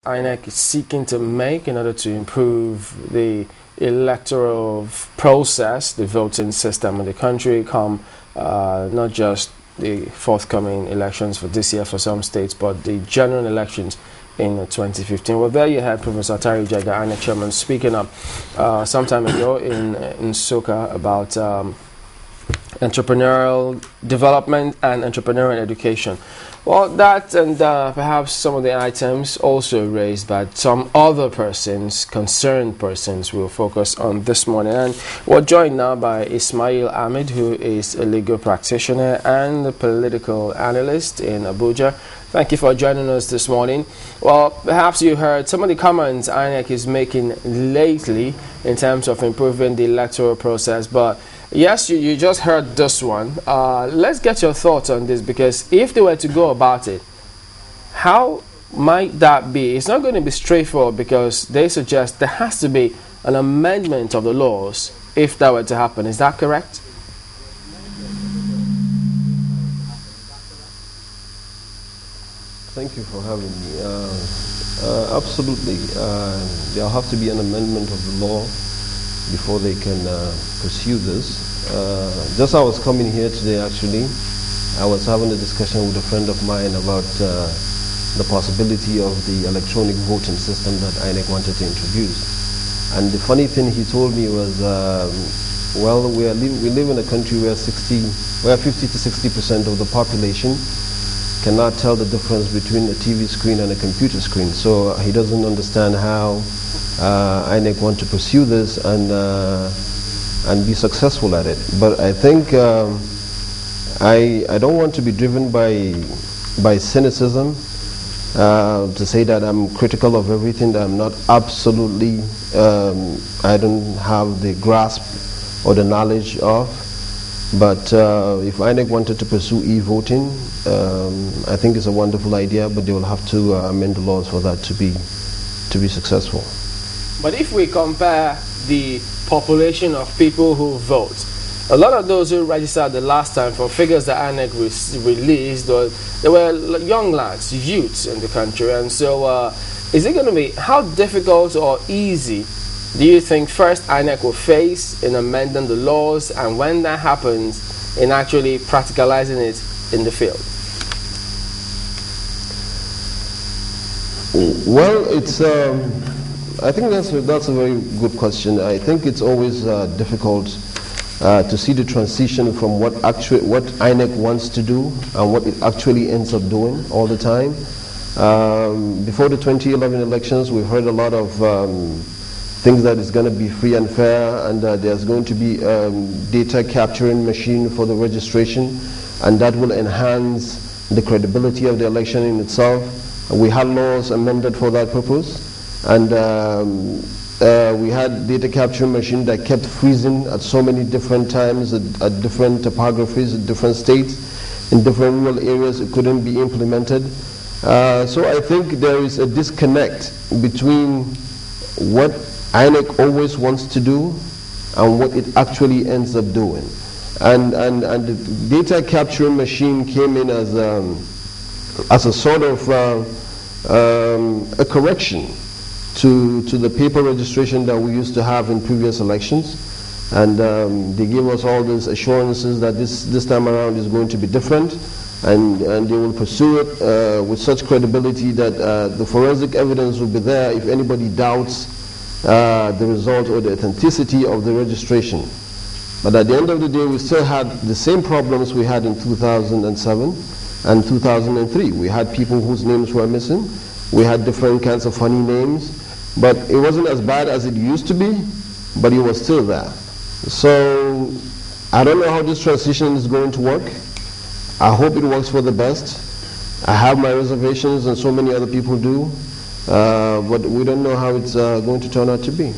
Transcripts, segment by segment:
INEC is seeking to make in order to improve the electoral process, the voting system in the country, come not just the forthcoming elections for this year for some states, but the general elections in 2015. Well, there you had Professor Atari Jaga, INEC chairman, speaking up some time ago in Soka about entrepreneurial development and entrepreneurial education. Well, that and perhaps some of the items also raised by some other persons, concerned persons, we'll focus on this morning. And we're joined now by Ismaeel Ahmed, who is a legal practitioner and a political analyst in Abuja. Thank you for joining us this morning. Well, perhaps you heard some of the comments INEC is making lately in terms of improving the electoral process, but yes, you just heard this one. Let's get your thoughts on this, because if they were to go about it, how might that be? It's not going to be straightforward, because they suggest there has to be an amendment of the laws if that were to happen. Is that correct? Thank you for having me. Absolutely. There'll have to be an amendment of the law before they can pursue this. Just I was coming here today, actually, I was having a discussion with a friend of mine about the possibility of the electronic voting system that INEC wanted to introduce. And the funny thing he told me was, well, we live in a country where 50 to 60% of the population cannot tell the difference between a TV screen and a computer screen. So he doesn't understand how INEC want to pursue this and be successful at it. But I think I don't want to be driven by cynicism to say that I'm critical of everything that I'm not absolutely, I don't have the grasp or the knowledge of. But if INEC wanted to pursue e-voting, I think it's a wonderful idea, but they will have to amend the laws for that to be successful. But if we compare the population of people who vote, a lot of those who registered the last time, for figures that INEC released, they were young lads, youths in the country. And so is it going to be, how difficult or easy do you think first INEC will face in amending the laws, and when that happens, in actually practicalizing it in the field? Well, it's I think that's a very good question. I think it's always difficult to see the transition from what INEC wants to do and what it actually ends up doing all the time. Before the 2011 elections, we've heard a lot of things that it's going to be free and fair, and there's going to be data capturing machine for the registration, and that will enhance the credibility of the election in itself. We had laws amended for that purpose. And we had data capture machine that kept freezing at so many different times, at different topographies, at different states, in different rural areas. It couldn't be implemented. So I think there is a disconnect between what INEC always wants to do and what it actually ends up doing. And the data capture machine came in as a sort of a correction to the paper registration that we used to have in previous elections, and they gave us all these assurances that this time around is going to be different, and they will pursue it with such credibility that the forensic evidence will be there if anybody doubts the result or the authenticity of the registration. But at the end of the day, we still had the same problems we had in 2007 and 2003. We had people whose names were missing. We had different kinds of funny names, but it wasn't as bad as it used to be, but it was still there. So I don't know how this transition is going to work. I hope it works for the best. I have my reservations, and so many other people do, but we don't know how it's going to turn out to be.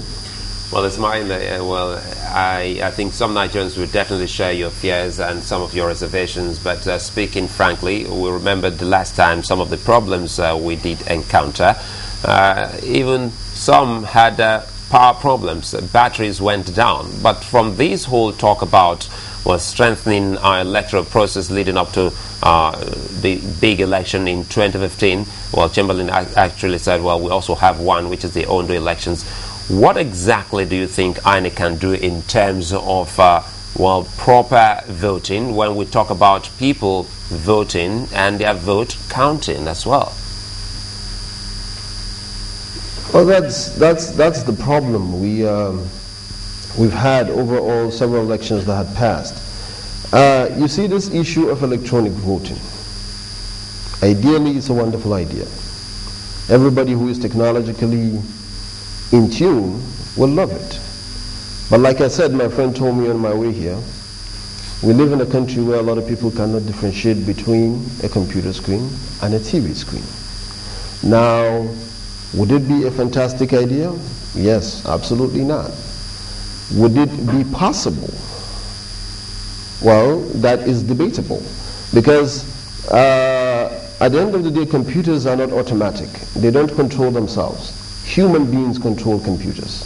Well, Ismaeel, I think some Nigerians would definitely share your fears and some of your reservations, but speaking frankly, we remember the last time some of the problems we did encounter. Even some had power problems, batteries went down. But from this whole talk about strengthening our electoral process leading up to the big election in 2015. Well, Chamberlain actually said, well, we also have one, which is the Ondo elections. What exactly do you think INEC can do in terms of, well, proper voting when we talk about people voting and their vote counting as well? Well, that's the problem we've had over several elections that had passed. You see, this issue of electronic voting, ideally it's a wonderful idea. Everybody who is technologically in tune will love it. But like I said, my friend told me on my way here, we live in a country where a lot of people cannot differentiate between a computer screen and a TV screen. Now, would it be a fantastic idea? Yes, absolutely not. Would it be possible? Well, that is debatable, because at the end of the day, computers are not automatic. They don't control themselves. Human beings control computers.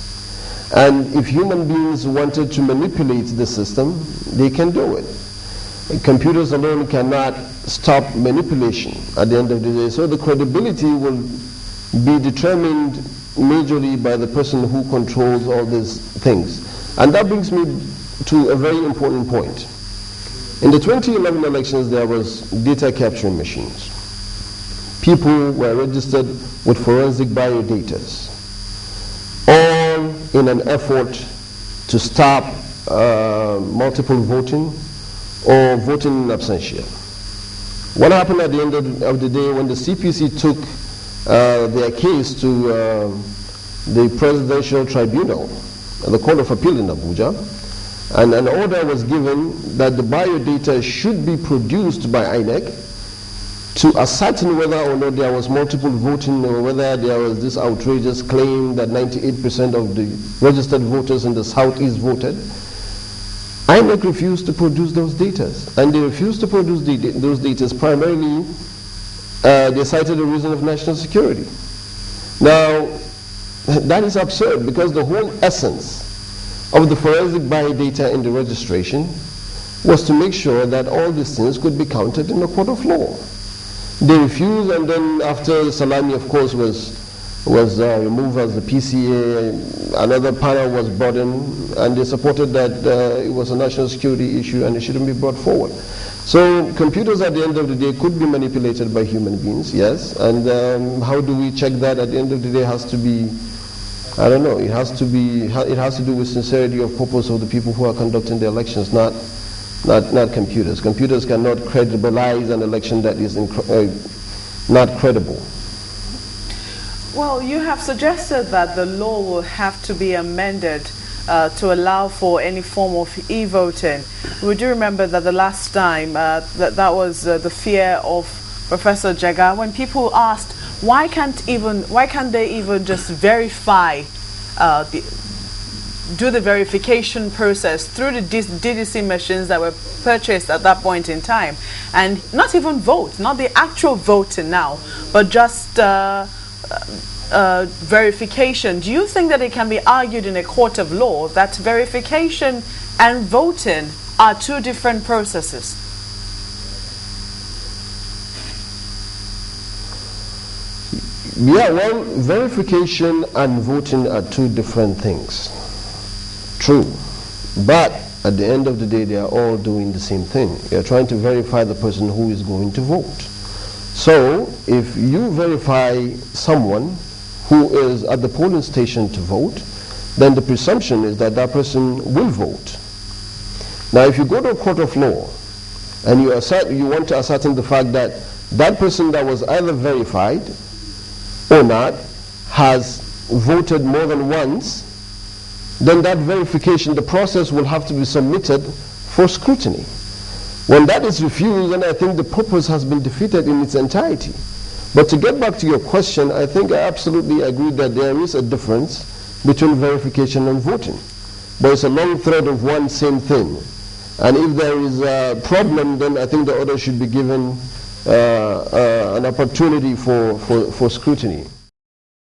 And if human beings wanted to manipulate the system, they can do it. Computers alone cannot stop manipulation at the end of the day. So the credibility will be determined majorly by the person who controls all these things. And that brings me to a very important point. In the 2011 elections, there was data capturing machines. People were registered with forensic biodata, all in an effort to stop multiple voting or voting in absentia. What happened at the end of the day when the CPC took their case to the Presidential Tribunal, the Court of Appeal in Abuja, and an order was given that the biodata should be produced by INEC to ascertain whether or not there was multiple voting, or whether there was this outrageous claim that 98% of the registered voters in the Southeast voted. INEC refused to produce those data, and they refused to produce those data primarily, they cited the reason of national security. Now, that is absurd, because the whole essence of the forensic biodata in the registration was to make sure that all these things could be counted in a court of law. They refused, and then after Salami, of course, was removed as the PCA, another panel was brought in, and they supported that it was a national security issue and it shouldn't be brought forward. So computers at the end of the day could be manipulated by human beings, yes, and how do we check that? At the end of the day has to be, I don't know, it has to do with sincerity of purpose of the people who are conducting the elections, not computers. Computers cannot credibilize an election that is not credible. Well, you have suggested that the law will have to be amended to allow for any form of e-voting. We do remember that the last time that was the fear of Professor Jega, when people asked why can't they even just verify do the verification process through the DDC machines that were purchased at that point in time, and not even vote, not the actual voting now, but just verification. Do you think that it can be argued in a court of law that verification and voting are two different processes? Yeah, well, verification and voting are two different things. True. But at the end of the day, they are all doing the same thing. You're trying to verify the person who is going to vote. So, if you verify someone who is at the polling station to vote, then the presumption is that that person will vote. Now, if you go to a court of law and you want to ascertain the fact that that person that was either verified or not has voted more than once, then that verification, the process will have to be submitted for scrutiny. When that is refused, then I think the purpose has been defeated in its entirety. But to get back to your question, I think I absolutely agree that there is a difference between verification and voting. But it's a long thread of one same thing. And if there is a problem, then I think the other should be given an opportunity for scrutiny.